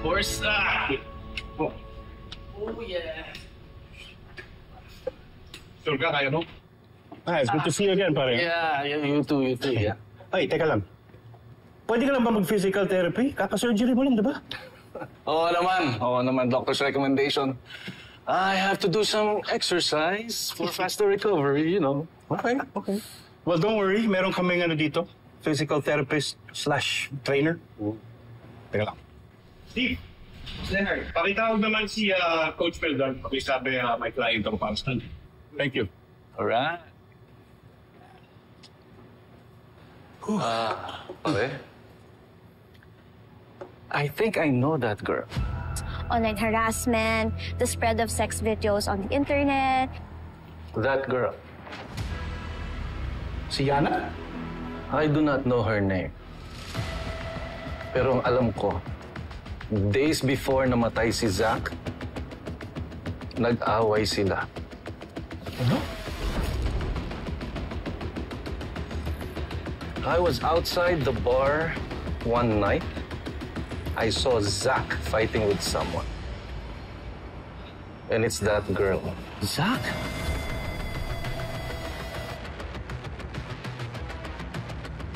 course. Oh. Oh, yeah. Sure ka, kaya no? It's good to see you again, pare. Yeah, you too, yeah. Ay, teka lang. Pwede ka lang ba mag-physical therapy? Kaka-surgery mo lang, di ba? Oo naman, doctor's recommendation. I have to do some exercise for faster recovery, you know. Okay. Well, don't worry. Meron kaming dito. Physical therapist/trainer. Teka lang. Steve! Leonard, pakitawag naman si Coach Peldon. Pakisabi may client ako para sa kanya. Thank you. Alright. Okay. I think I know that girl. Online harassment, the spread of sex videos on the internet. That girl. Si Yana? I do not know her name. Pero ang alam ko, days before namatay si Zach, nag-away sila. Ano? I was outside the bar one night. I saw Zach fighting with someone. And it's that girl. Zach?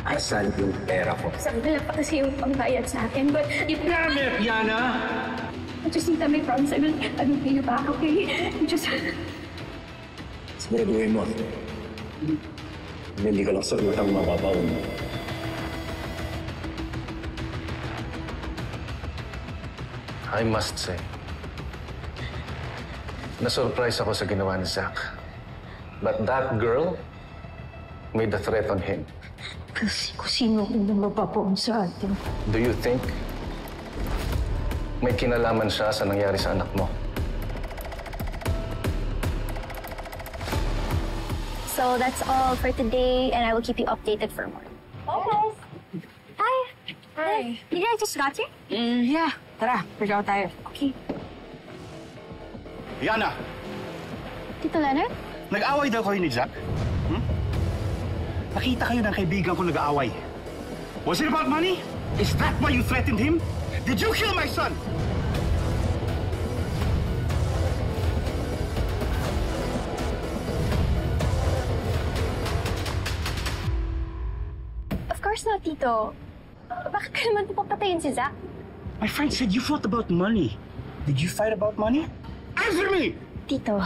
Asan yung pera ko? Sabi lang pa kasi yung pangbayad sa akin, but Damn it, Yana! I just need to make promise I will pay you back, okay? Siguraduhin mo. Hindi ka lang sa utang mababaon mo. I must say, na-surprise ako sa ginawa ni Zach. But that girl made a threat on him. Kasi kung sino kung mababaon sa atin. Do you think may kinalaman siya sa nangyari sa anak mo? So that's all for today, and I will keep you updated for more. Okay. Hi. Hi. Did I just got here? Yeah. Tara, pagaw tayo. Okay. Yana! Tito Leonard? Nag-away daw kayo ni Zach? Nakita kayo ng kaibigan ko nag-aaway. Was it about money? Is that why you threatened him? Did you kill my son? Of course not, Tito. Bakit ka naman po papatayin si Zach? My friend said you fought about money. Did you fight about money? Answer me! Tito,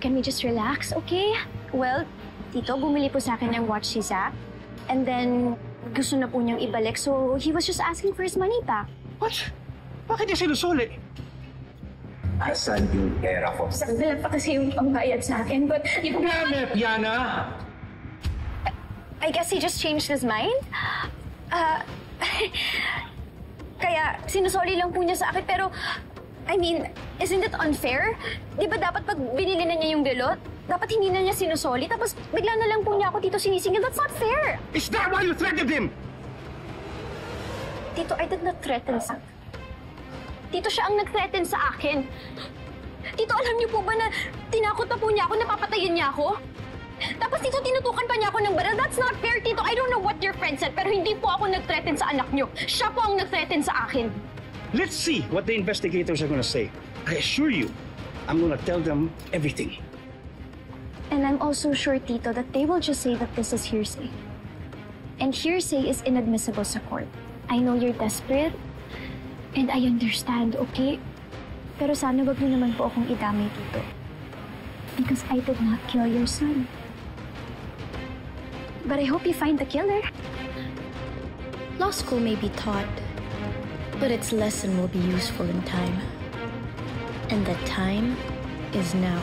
can we just relax, okay? Well, Tito, bumili po sa akin ng watch si Zach. And then, gusto na po niyang ibalik. So, he was just asking for his money back. What? Bakit niya sinusuli? Asan yung pera ko? Sabi lang pa kasi yung pangbayad sa akin, but Damn it, Yana! I guess he just changed his mind. Kaya sinusoli lang po niya sa akin, pero I mean, isn't it unfair? Di ba dapat pag binili na niya yung bilot, dapat hindi na niya sinusoli, tapos bigla na lang po niya ako dito sinisingil. That's not fair! Is that why you threatened him? Tito, I did not threaten Zach. Tito, siya ang nag-threaten sa akin. Tito, alam niyo po ba na tinakot na po niya ako, napapatayin niya ako? Tapos Tito, tinutukan pa niya ako ng baril. That's not fair, Tito. I don't know what your friend said, pero hindi po ako nag-threaten sa anak niyo. Siya po ang nag-threaten sa akin. Let's see what the investigators are gonna say. I assure you, I'm gonna tell them everything. And I'm also sure, Tito, that they will just say that this is hearsay. And hearsay is inadmissible sa court. I know you're desperate, and I understand, okay? Pero sana wag mo naman po akong idamay, Tito. Because I did not kill your son. But I hope you find the killer. Law school may be taught, but its lesson will be useful in time. And the time is now.